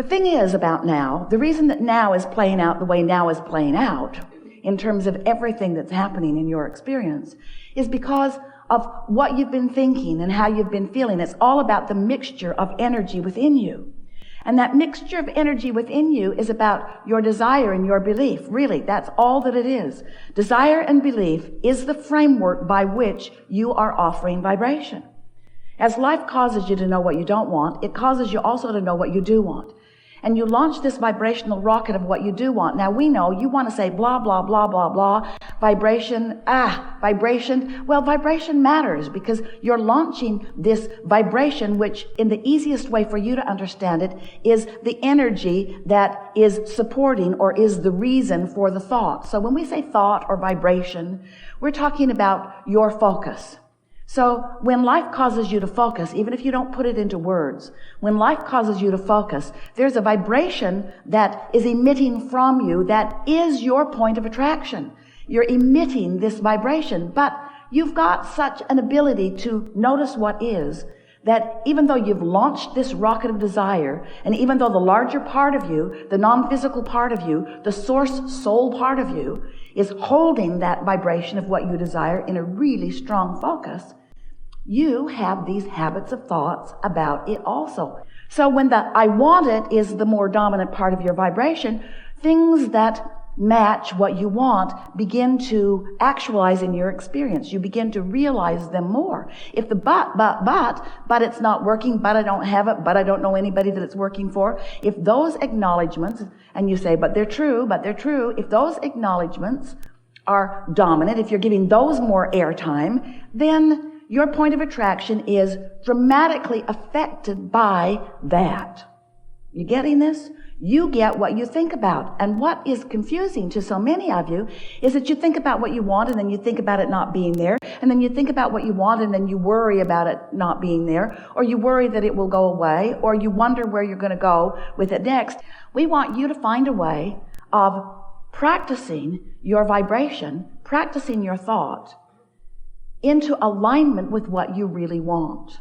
thing is about now, the reason that now is playing out the way now is playing out in terms of everything that's happening in your experience is because of what you've been thinking and how you've been feeling. It's all about the mixture of energy within you. And that mixture of energy within you is about your desire and your belief. Really, that's all that it is. Desire and belief is the framework by which you are offering vibration. As life causes you to know what you don't want, it causes you also to know what you do want. And you launch this vibrational rocket of what you do want. Now we know you want to say blah, blah, blah, blah, blah, vibration, vibration. Well, vibration matters because you're launching this vibration, which in the easiest way for you to understand it is the energy that is supporting or is the reason for the thought. So when we say thought or vibration, we're talking about your focus. So when life causes you to focus, even if you don't put it into words, when life causes you to focus, there's a vibration that is emitting from you that is your point of attraction. You're emitting this vibration, but you've got such an ability to notice what is that even though you've launched this rocket of desire, and even though the larger part of you, the non-physical part of you, the source soul part of you, is holding that vibration of what you desire in a really strong focus, you have these habits of thoughts about it also. So when the I want it is the more dominant part of your vibration, things that match what you want begin to actualize in your experience. You begin to realize them more. If the but it's not working, but I don't have it, but I don't know anybody that it's working for, if those acknowledgments, and you say, but they're true, if those acknowledgments are dominant, if you're giving those more airtime, then your point of attraction is dramatically affected by that. You getting this? You get what you think about. And what is confusing to so many of you is that you think about what you want and then you think about it not being there. And then you think about what you want and then you worry about it not being there. Or you worry that it will go away. Or you wonder where you're going to go with it next. We want you to find a way of practicing your vibration, practicing your thought into alignment with what you really want.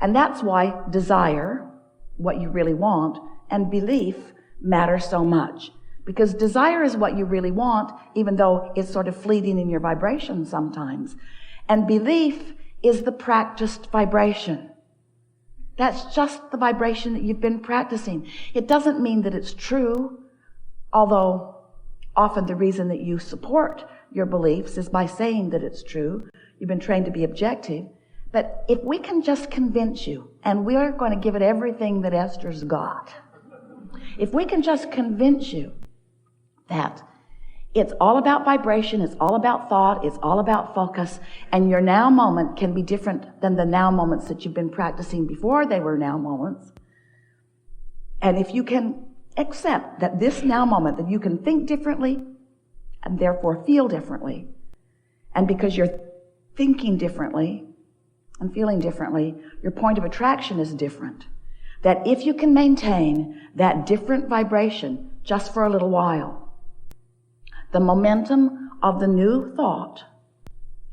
And that's why desire, what you really want, and belief matter so much. Because desire is what you really want, even though it's sort of fleeting in your vibration sometimes. And belief is the practiced vibration. That's just the vibration that you've been practicing. It doesn't mean that it's true, although often the reason that you support your beliefs is by saying that it's true. You've been trained to be objective. But if we can just convince you, and we're going to give it everything that Esther's got, if we can just convince you that it's all about vibration, it's all about thought, it's all about focus, and your now moment can be different than the now moments that you've been practicing before they were now moments. And if you can accept that this now moment, that you can think differently and therefore feel differently, and because you're thinking differently and feeling differently, your point of attraction is different. That if you can maintain that different vibration just for a little while, the momentum of the new thought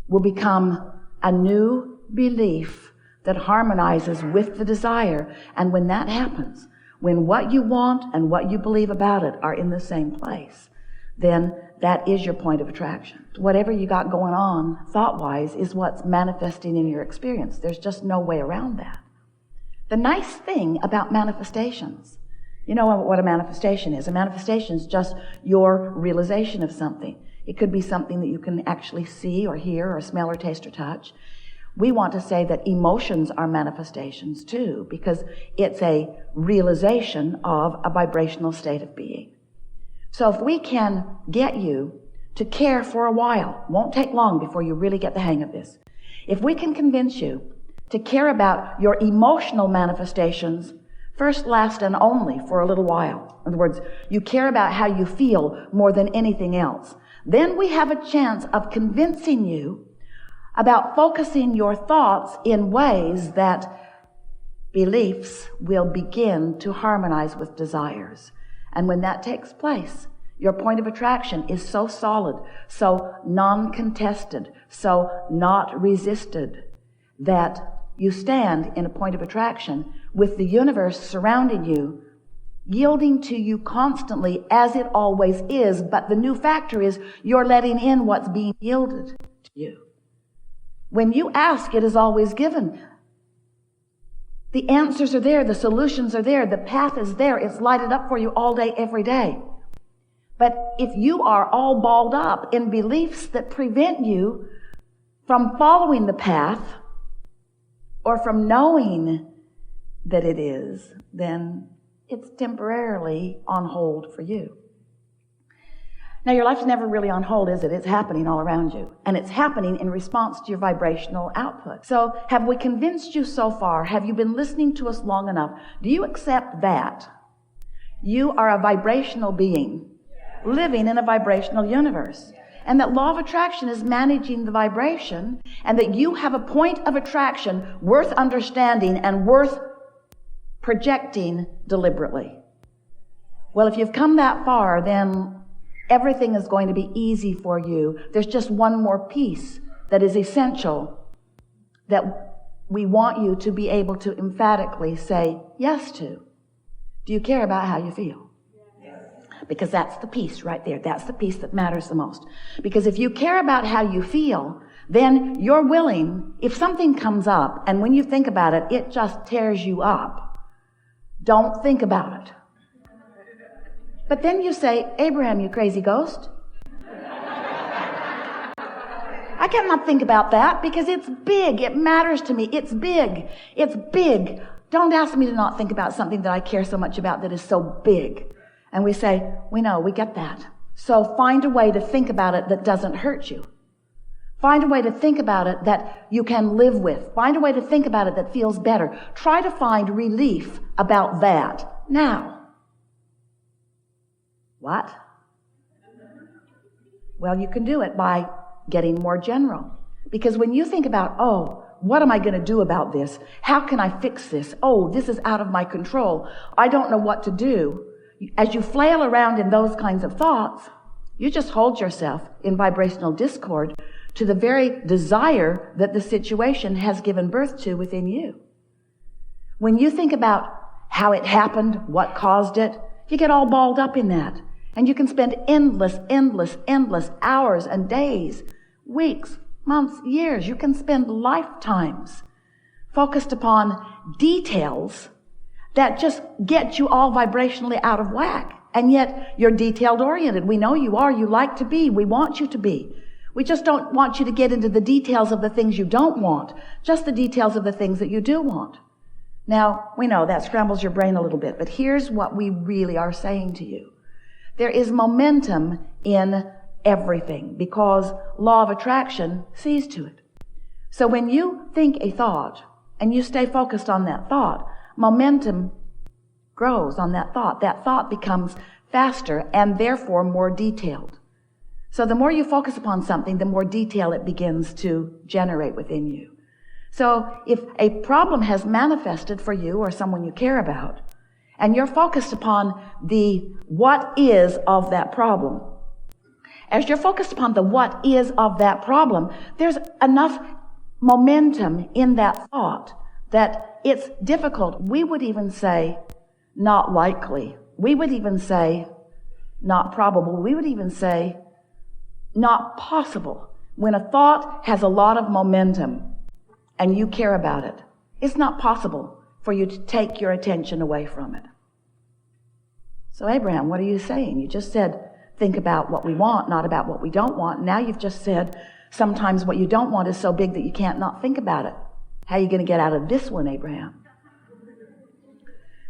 will become a new belief that harmonizes with the desire. And when that happens, when what you want and what you believe about it are in the same place, then that is your point of attraction. Whatever you got going on thought-wise is what's manifesting in your experience. There's just no way around that. The nice thing about manifestations, you know what a manifestation is. A manifestation is just your realization of something. It could be something that you can actually see or hear or smell or taste or touch. We want to say that emotions are manifestations too, because it's a realization of a vibrational state of being. So if we can get you to care for a while, won't take long before you really get the hang of this. If we can convince you to care about your emotional manifestations first, last, and only for a little while. In other words, you care about how you feel more than anything else. Then we have a chance of convincing you about focusing your thoughts in ways that beliefs will begin to harmonize with desires. And when that takes place, your point of attraction is so solid, so non-contested, so not resisted, that you stand in a point of attraction with the universe surrounding you, yielding to you constantly as it always is. But the new factor is you're letting in what's being yielded to you. When you ask, it is always given. The answers are there. The solutions are there. The path is there. It's lighted up for you all day, every day. But if you are all balled up in beliefs that prevent you from following the path or from knowing that it is, then it's temporarily on hold for you. Now, your life's never really on hold, is it? It's happening all around you. And it's happening in response to your vibrational output. So have we convinced you so far? Have you been listening to us long enough? Do you accept that you are a vibrational being living in a vibrational universe? And that law of attraction is managing the vibration, and that you have a point of attraction worth understanding and worth projecting deliberately. Well, if you've come that far, then everything is going to be easy for you. There's just one more piece that is essential that we want you to be able to emphatically say yes to. Do you care about how you feel? Yes. Because that's the piece right there. That's the piece that matters the most. Because if you care about how you feel, then you're willing, if something comes up and when you think about it, it just tears you up, don't think about it. But then you say, Abraham, you crazy ghost. I cannot think about that because it's big. It matters to me. It's big. It's big. Don't ask me to not think about something that I care so much about that is so big. And we say, we know, we get that. So find a way to think about it that doesn't hurt you. Find a way to think about it that you can live with. Find a way to think about it that feels better. Try to find relief about that now. What? Well, you can do it by getting more general. Because when you think about, oh, what am I going to do about this? How can I fix this? Oh, this is out of my control. I don't know what to do. As you flail around in those kinds of thoughts, you just hold yourself in vibrational discord to the very desire that the situation has given birth to within you. When you think about how it happened, what caused it, you get all balled up in that. And you can spend endless hours and days, weeks, months, years. You can spend lifetimes focused upon details that just get you all vibrationally out of whack. And yet you're detailed oriented. We know you are. You like to be. We want you to be. We just don't want you to get into the details of the things you don't want, just the details of the things that you do want. Now, we know that scrambles your brain a little bit, but here's what we really are saying to you. There is momentum in everything because law of attraction sees to it. So when you think a thought and you stay focused on that thought, momentum grows on that thought. That thought becomes faster and therefore more detailed. So the more you focus upon something, the more detail it begins to generate within you. So if a problem has manifested for you or someone you care about, and you're focused upon the what is of that problem, as you're focused upon the what is of that problem, there's enough momentum in that thought that it's difficult. We would even say not likely. We would even say not probable. We would even say not possible. When a thought has a lot of momentum and you care about it, it's not possible for you to take your attention away from it. So Abraham, what are you saying? You just said, think about what we want, not about what we don't want. Now you've just said, sometimes what you don't want is so big that you can't not think about it. How are you going to get out of this one, Abraham?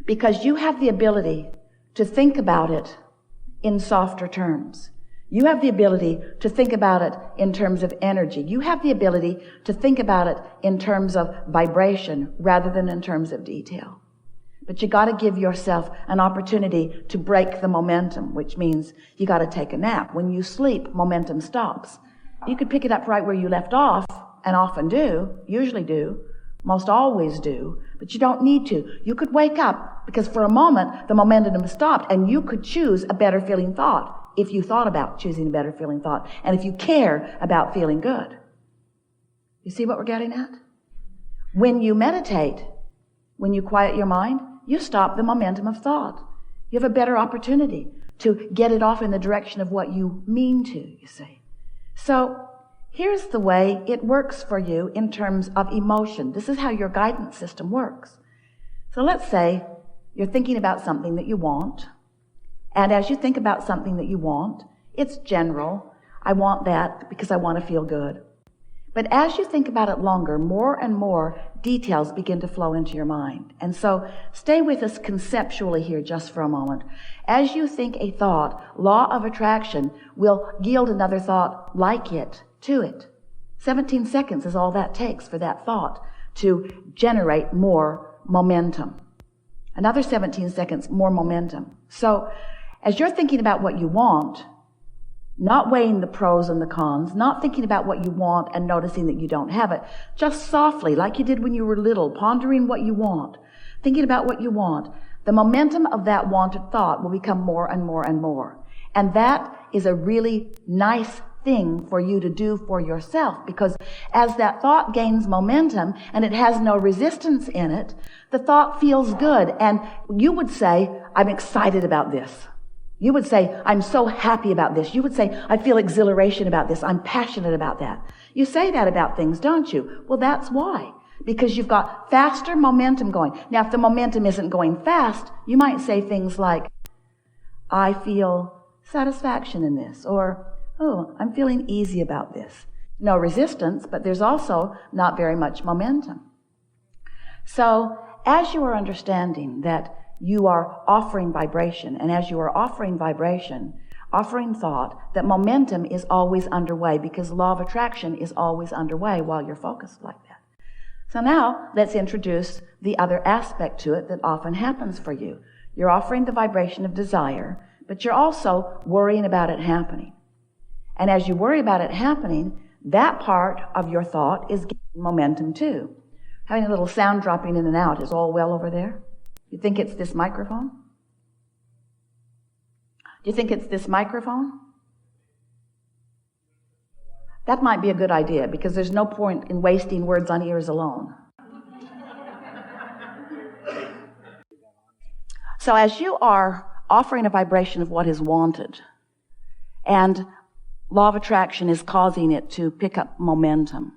Because you have the ability to think about it in softer terms. You have the ability to think about it in terms of energy. You have the ability to think about it in terms of vibration rather than in terms of detail. But you got to give yourself an opportunity to break the momentum, which means you got to take a nap. When you sleep, momentum stops. You could pick it up right where you left off, and often do, usually do, most always do, but you don't need to. You could wake up because for a moment the momentum stopped, and you could choose a better feeling thought if you thought about choosing a better feeling thought, and if you care about feeling good. You see what we're getting at? When you meditate, when you quiet your mind, you stop the momentum of thought. You have a better opportunity to get it off in the direction of what you mean to, you see. So here's the way it works for you in terms of emotion. This is how your guidance system works. So let's say you're thinking about something that you want. And as you think about something that you want, it's general. I want that because I want to feel good. But as you think about it longer, more and more details begin to flow into your mind. And so stay with us conceptually here just for a moment. As you think a thought, law of attraction will yield another thought like it to it. 17 seconds is all that takes for that thought to generate more momentum. Another 17 seconds, more momentum. So as you're thinking about what you want, not weighing the pros and the cons, not thinking about what you want and noticing that you don't have it, just softly, like you did when you were little, pondering what you want, thinking about what you want, the momentum of that wanted thought will become more and more and more. And that is a really nice thing for you to do for yourself, because as that thought gains momentum and it has no resistance in it, the thought feels good. And you would say, I'm excited about this. You would say, I'm so happy about this. You would say, I feel exhilaration about this. I'm passionate about that. You say that about things, don't you? Well, that's why. Because you've got faster momentum going. Now, if the momentum isn't going fast, you might say things like, I feel satisfaction in this, or, oh, I'm feeling easy about this. No resistance, but there's also not very much momentum. So, as you are understanding that you are offering vibration, and as you are offering vibration, offering thought, that momentum is always underway, because law of attraction is always underway while you're focused like that. So now, let's introduce the other aspect to it that often happens for you. You're offering the vibration of desire, but you're also worrying about it happening. And as you worry about it happening, that part of your thought is gaining momentum too. Having a little sound dropping in and out is all well over there. You think it's this microphone? Do you think it's this microphone? That might be a good idea, because there's no point in wasting words on ears alone. So as you are offering a vibration of what is wanted, and law of attraction is causing it to pick up momentum,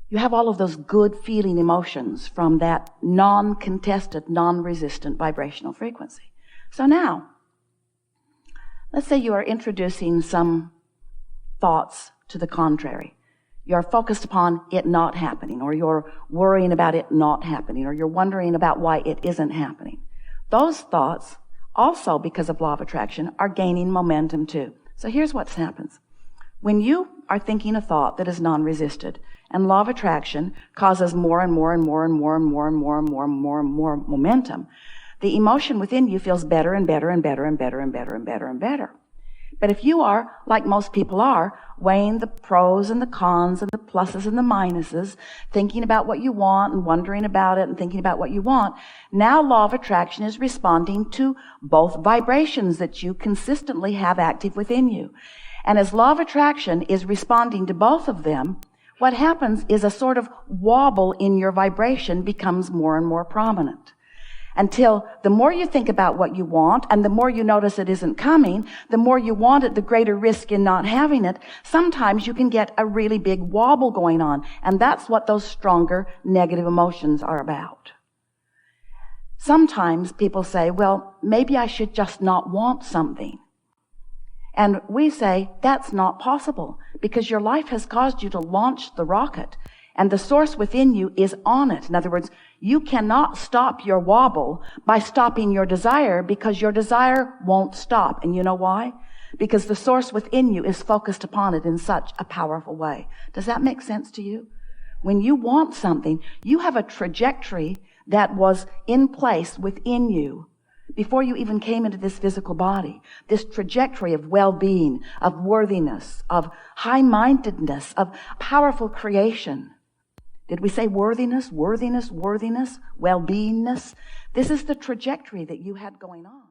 you have all of those good feeling emotions from that non-contested, non-resistant vibrational frequency. So now, let's say you are introducing some thoughts to the contrary. You're focused upon it not happening, or you're worrying about it not happening, or you're wondering about why it isn't happening. Those thoughts, also because of law of attraction, are gaining momentum too. So here's what happens. When you are thinking a thought that is non-resisted, and law of attraction causes more and more and more and more and more and more and more and more and more momentum, the emotion within you feels better and better and better and better and better and better and better. But if you are, like most people are, weighing the pros and the cons and the pluses and the minuses, thinking about what you want and wondering about it and thinking about what you want, now law of attraction is responding to both vibrations that you consistently have active within you. And as law of attraction is responding to both of them, what happens is a sort of wobble in your vibration becomes more and more prominent. Until the more you think about what you want, and the more you notice it isn't coming, the more you want it, the greater risk in not having it. Sometimes you can get a really big wobble going on, and that's what those stronger negative emotions are about. Sometimes people say, well, maybe I should just not want something. And we say, that's not possible, because your life has caused you to launch the rocket, and the source within you is on it. In other words, you cannot stop your wobble by stopping your desire, because your desire won't stop. And you know why? Because the source within you is focused upon it in such a powerful way. Does that make sense to you? When you want something, you have a trajectory that was in place within you before you even came into this physical body. This trajectory of well-being, of worthiness, of high-mindedness, of powerful creation. Did we say worthiness, worthiness, worthiness, well-beingness? This is the trajectory that you had going on.